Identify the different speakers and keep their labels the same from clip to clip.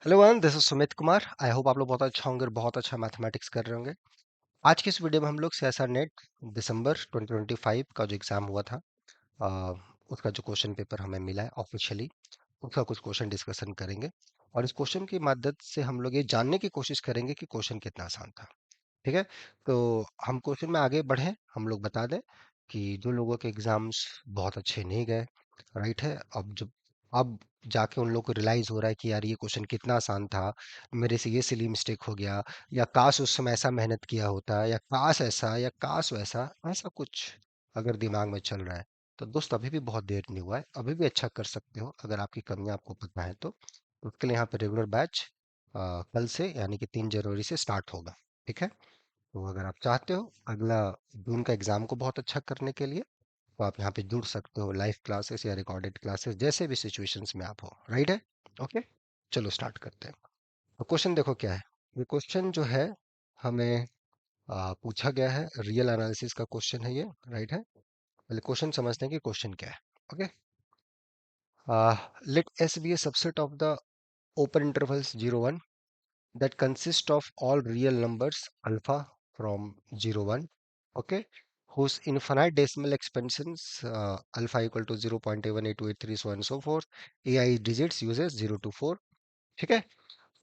Speaker 1: Hello one, this is Sumit Kumar. I hope आप लोग बहुत अच्छा होंगे और बहुत अच्छा मैथमेटिक्स कर रहे होंगे। आज की इस वीडियो में हम लोग सीएसआर नेट दिसंबर 2025 का जो एग्जाम हुआ था, आ, उसका जो क्वेश्चन पेपर हमें मिला है ऑफिशियली, उसका कुछ क्वेश्चन डिस्कशन करेंगे। और इस क्वेश्चन की मदद से हम लोग ये जानने की कोशिश करेंगे कि क्वेश्चन कितना आसान था। ठीक है। तो हम क्वेश्चन में आगे बढ़े, हम लोग बता दें कि जो लोगों के एग्जाम्स बहुत अच्छे नहीं गए, राइट है, अब जाके उन लोगों को रियलाइज हो रहा है कि यार ये क्वेश्चन कितना आसान था, मेरे से ये सिली मिस्टेक हो गया, या काश उस समय ऐसा मेहनत किया होता, या काश ऐसा या काश वैसा, ऐसा कुछ अगर दिमाग में चल रहा है तो दोस्त अभी भी बहुत देर नहीं हुआ है, अभी भी अच्छा कर सकते हो अगर आपकी कमियां आपको पता है तो। उसके लिए यहाँ पे रेगुलर बैच कल से यानी कि 3 जनवरी से स्टार्ट होगा। ठीक है। तो अगर आप चाहते हो अगला जून का एग्जाम को बहुत अच्छा करने के लिए, तो आप यहाँ पे जुड़ सकते हो, लाइव क्लासेस या रिकॉर्डेड क्लासेस जैसे भी सिचुएशंस में आप हो, राइट है। ओके, चलो स्टार्ट करते हैं। तो क्वेश्चन देखो क्या है। ये क्वेश्चन जो है हमें पूछा गया है, रियल एनालिसिस का क्वेश्चन है ये, राइट है। पहले क्वेश्चन समझते हैं कि क्वेश्चन क्या है। Okay, let S be a subset of the open intervals 0 1 that consist of all real numbers alpha from 0 1, okay, whose infinite decimal expansions alpha equal to 0.818283 so on and so forth, ai digits uses 0 to 4। ठीक है।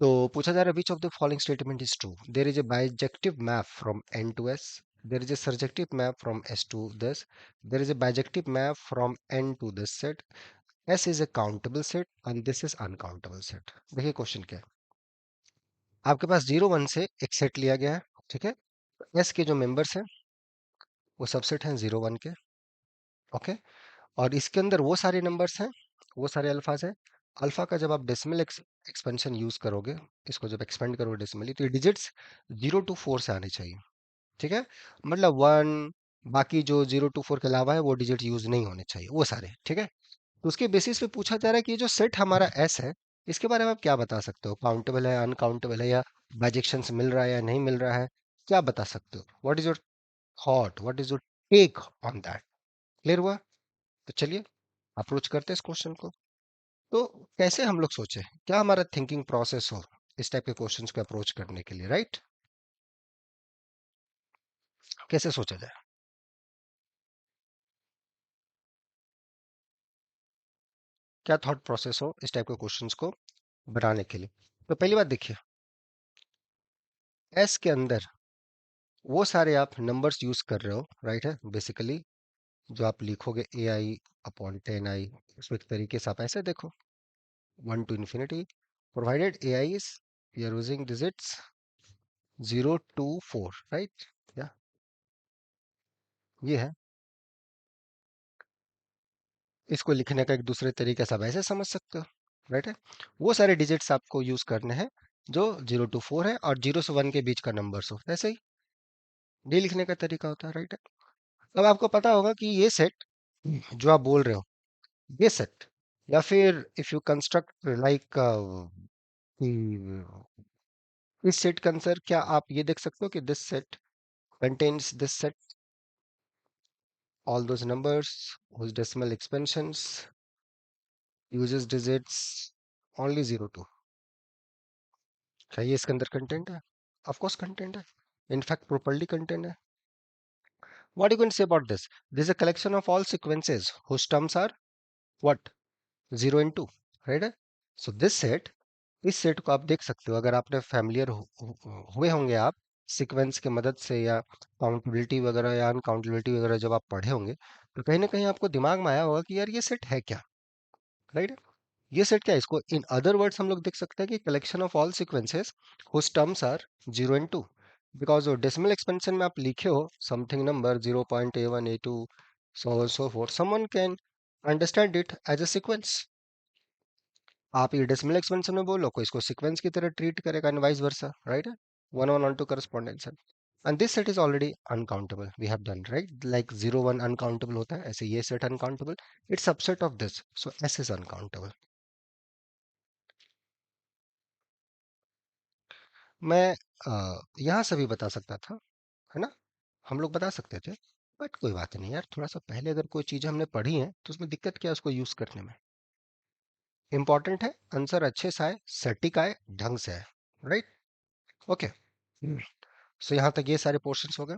Speaker 1: तो पूछा जा रहा है which of the following statement is true, there is a bijective map from n to s, there is a surjective map from s to this, there is a bijective map from n to this set, s is a countable set and this is uncountable set। देखिए question क्या है। आपके पास 0 1 से एक set लिया गया है। ठीक है। एस के जो मेंबर्स हैं वो सबसेट हैं 0 1 के। ओके। और इसके अंदर वो सारे नंबर्स हैं, वो सारे अल्फाज हैं। अल्फा का जब आप डेसिमल एक्सपेंशन यूज करोगे, इसको जब एक्सपेंड करोगे डेसिमली, तो ये डिजिट्स 0 to 4 से आने चाहिए। ठीक है। मतलब 1, बाकी जो 0 to 4 के अलावा है वो डिजिट यूज नहीं होने चाहिए, वो सारे। ठीक है। तो उसके बेसिस पे पूछा जा रहा है कि ये जो सेट हमारा एस है, इसके बारे में आप क्या बता सकते हो, काउंटेबल है, अनकाउंटेबल है, या बाइजेक्शंस मिल रहा है या नहीं मिल रहा है, क्या बता सकते हो। What is your thought, what is your take on that. Clear हुआ। तो चलिए अप्रोच करते हैं इस क्वेश्चन को। तो कैसे हम लोग सोचे, क्या हमारा थिंकिंग प्रोसेस हो इस टाइप के क्वेश्चंस को अप्रोच करने के लिए, राइट। कैसे सोचा जाए, क्या थॉट प्रोसेस हो इस टाइप के क्वेश्चंस को बनाने के लिए। तो पहली बात देखिए, एस के अंदर वो सारे आप नंबर्स यूज कर रहे हो, राइट है। बेसिकली जो आप लिखोगे ai/10i, उसको एक तरीके से आप ऐसे देखो, 1 to infinity, provided ai is you are using digits 0 to 4, right. या ये है, इसको लिखने का एक दूसरे तरीके से आप ऐसे समझ सकते हो, राइट है। वो सारे डिजिट्स आपको यूज करने हैं जो 0 to 4 है और 0 से 1 के बीच का नंबर्स हो, ऐसे ही ये लिखने का तरीका होता है, राइट है। अब आपको पता होगा कि ये सेट जो आप बोल रहे हो, ये सेट, या फिर इफ यू कंस्ट्रक्ट लाइक इस सेट का आंसर, क्या आप ये देख सकते हो कि this set contains this set all those numbers whose decimal expansions uses digits only 0 to। क्या ये इसके अंदर कंटेंट है? ऑफ कोर्स कंटेंट है, इनफैक्ट प्रॉपर्ली कंटेंट है। What you can say about this, this is a collection of all sequences whose terms are what, 0 and 2, right है। सो this set, इस set को आप देख सकते हो, अगर आपने फैमिलियर हुए होंगे आप सीक्वेंस के मदद से, या काउंटेबिलिटी वगैरह या अनकाउंटेबिलिटी वगैरह जब आप पढ़े होंगे, तो कहीं ना कहीं आपको दिमाग में आया होगा कि यार ये सेट है क्या, राइट। ये सेट क्या है, इसको इन अदर वर्ड्स हम लोग देख सकते हैं कि collection of all sequences whose terms are 0 and 2, because decimal expansion में आप लिखे हो something number 0.A1 A2 so on so forth, someone can understand it as a sequence। आप ये डेसिमल एक्सपेंशन में बोलो, कोई इसको सीक्वेंस की तरह ट्रीट करेगा, एंड वाइस वर्सा, राइट है। 1 1 1 2 करस्पॉन्डेंस है। And this set is already uncountable, we have done, right. Like 0 1 uncountable होता है, ऐसे ये set uncountable, it's subset of this, so S is uncountable. मैं यहाँ से भी बता सकता था, है ना, हम लोग बता सकते थे, बट कोई बात नहीं यार, थोड़ा सा पहले अगर कोई चीज़ हमने पढ़ी है तो उसमें दिक्कत क्या है उसको यूज करने में। इंपॉर्टेंट है आंसर अच्छे से आए, सटीक आए, ढंग से आए, राइट? ओके, सो यहां तक ये सारे पोर्शंस हो गए।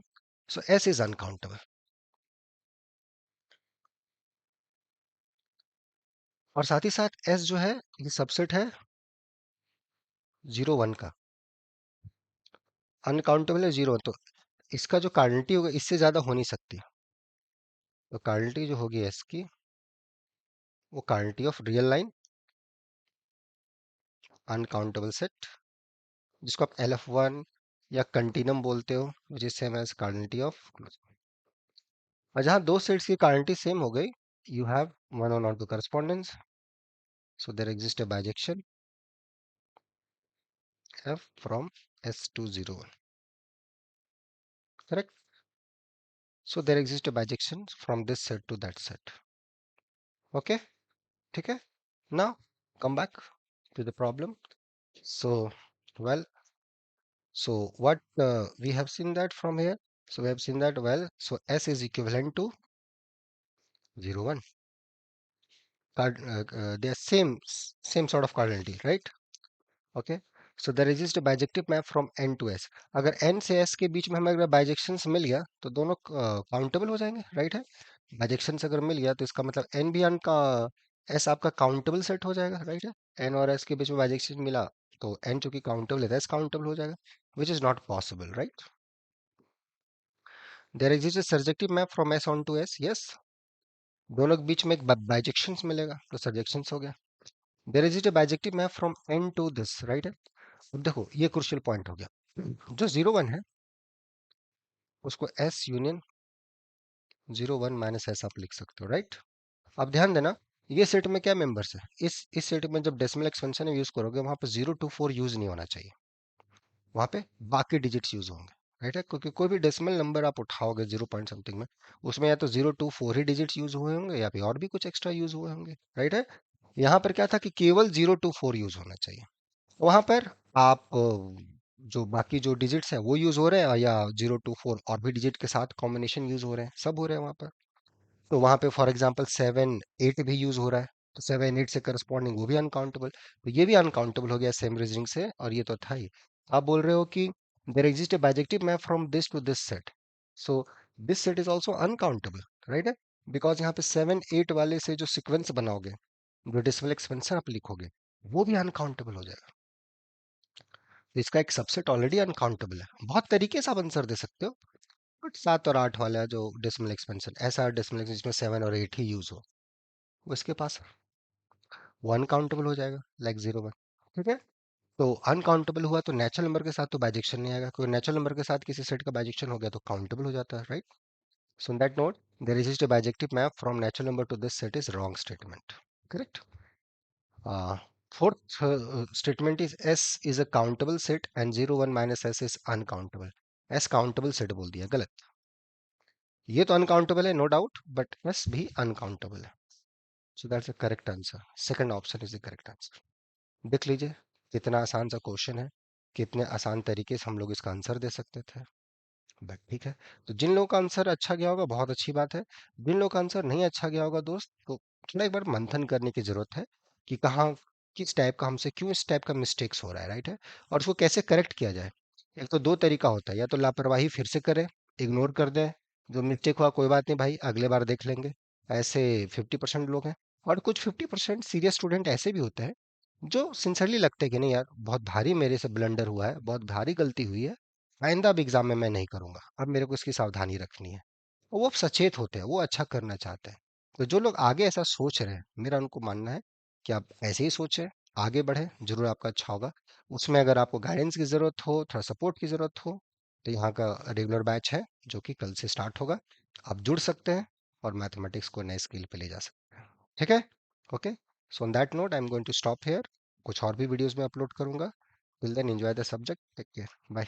Speaker 1: सो एस इज अनकाउंटेबल, और साथ ही साथ एस जो है ये सबसेट है 0 1 का, अनकाउंटेबल है 0, तो इसका जो कार्डिनलिटी होगा इससे ज्यादा हो नहीं सकती। तो कार्डिनलिटी जो होगी एस की, वो cardinality of real line uncountable set, जिसको आप LF1 या कंटिन्यूम बोलते हो, which is same as cardinality of close. और जहां दो सेट्स की कार्डिनलिटी सेम हो गई, you have one on ortho correspondence, so there exists a bijection F from S to 0 1, correct? So there exists a bijection from this set to that set. Okay, ठीक है? Now come back to the problem. So, well, so what we have seen that from here. So we have seen that, well, so S is equivalent to 0 1. They are same sort of cardinality, right? Okay, so there exist bijective map from N to S. अगर N से S के बीच में हमें अगर बाइजेक्शंस मिल गया तो दोनों काउंटेबल हो जाएंगे, राइट है? बाइजेक्शंस अगर मिल गया तो इसका मतलब एन भी अन का एस आपका काउंटेबल सेट हो जाएगा, राइट है? एन और एस के बीच में बाइजेक्शन मिला तो एन चूंकि काउंटेबल है एस काउंटेबल हो जाएगा, which is not possible, right? There exist surjective map from S onto S, yes, दोनों के बीच में एक बाइजेक्शंस मिलेगा तो सर्जेक्शंस हो गया। There exist bijective map from N to this, right है? अब देखो ये क्रुशियल पॉइंट हो गया, जो 0 1 है उसको एस यूनियन 0 1 माइनस एस आप लिख सकते हो, राइट? अब ध्यान देना, ये सेट में क्या मेंबर्स है, इस सेट में जब डेसिमल एक्सपेंशन यूज करोगे वहां पर 0 2 4 यूज नहीं होना चाहिए, वहां पे बाकी डिजिट्स यूज होंगे, राइट है? क्योंकि कोई भी डेसिमल नंबर आप उठाओगे 0 पॉइंट समथिंग में, उसमें या तो 0 2 4 ही डिजिट्स यूज हुए होंगे या फिर और भी कुछ एक्स्ट्रा यूज हुए होंगे, राइट है? यहाँ पर क्या था कि केवल 0 2 4 यूज होना चाहिए, वहां पर आप जो बाकी जो डिजिट्स हैं वो यूज हो रहे हैं, या 0 2 4 और भी डिजिट के साथ कॉम्बिनेशन यूज हो रहे हैं, सब हो रहे हैं वहां पर। तो वहां पे फॉर एग्जांपल 7 8 भी यूज हो रहा है, तो 7 8 से करस्पॉन्डिंग वो भी अनकाउंटेबल, तो ये भी अनकाउंटेबल हो गया सेम रीजनिंग से, और ये तो था ही। आप बोल रहे हो कि there exist a bijective map from this to this set, so this set is also uncountable, right है? बिकॉज यहाँ पे 7 8 वाले से जो सीक्वेंस बनाओगे, जो डेसिमल एक्सपेंशन आप लिखोगे, वो भी अनकाउंटेबल हो जाएगा, तो इसका एक सबसेट ऑलरेडी अनकाउंटेबल है। बहुत तरीके से आप आंसर दे सकते हो, बट 7 और 8 वाला जो डेसिमल एक्सपेंशन, ऐसा डेसिमल एक्सपेंशन जिसमें 7 और 8 ही यूज हो, वो इसके पास वो अनकाउंटेबल हो जाएगा, लाइक 0 1, ठीक है? तो अनकाउंटेबल हुआ तो नेचुरल नंबर के साथ तो बाइजेक्शन नहीं आएगा, क्योंकि नेचुरल नंबर के साथ किसी सेट का बाइजेक्शन हो गया तो काउंटेबल हो जाता है, right? So in that note there is a bijective map from natural number to this set is wrong statement, correct? Fourth statement is S is a countable set and 0 1 minus S is uncountable. S countable set बोल दिया, गलत। ये तो uncountable है no doubt, but S भी uncountable है, so that's the correct answer, second option is the correct answer. देख लीजिए कितना आसान सा क्वेश्चन है, कितने आसान तरीके से हम लोग इसका आंसर दे सकते थे, बट ठीक है। तो जिन लोगों का आंसर अच्छा गया होगा बहुत अच्छी बात है, जिन लोगों का आंसर नहीं अच्छा गया होगा दोस्त, तो थोड़ा एक बार मंथन करने की जरूरत है कि कहाँ किस टाइप का हमसे क्यों इस टाइप का मिस्टेक्स हो रहा है, राइट है? और उसको कैसे करेक्ट किया जाए। एक तो दो तरीका होता है, या तो लापरवाही फिर से करें, इग्नोर कर दें, जो मिस्टेक हुआ कोई बात नहीं भाई अगले बार देख लेंगे, ऐसे 50% लोग हैं। और कुछ 50% सीरियस स्टूडेंट ऐसे भी होते हैं जो सिंसियरली लगते हैं कि नहीं यार बहुत भारी मेरे से ब्लंडर हुआ है, बहुत भारी गलती हुई है, आइंदा अब एग्जाम में मैं नहीं करूंगा, अब मेरे को इसकी सावधानी रखनी है। और वो सचेत होते हैं, वो अच्छा करना चाहते हैं। तो जो लोग आगे ऐसा सोच रहे हैं, मेरा उनको मानना है कि आप ऐसे ही सोचें, आगे बढ़े, जरूर आपका अच्छा होगा। उसमें अगर आपको गाइडेंस की जरूरत हो, थोड़ा सपोर्ट की जरूरत हो, तो यहाँ का रेगुलर बैच है जो कि कल से स्टार्ट होगा, आप जुड़ सकते हैं और मैथमेटिक्स को नए स्किल पे ले जा सकते हैं, ठीक है? Okay, so on that note I am going to stop here, कुछ और भी वीडियोस में अपलोड करूंगा। Till then enjoy the subject, take care, bye.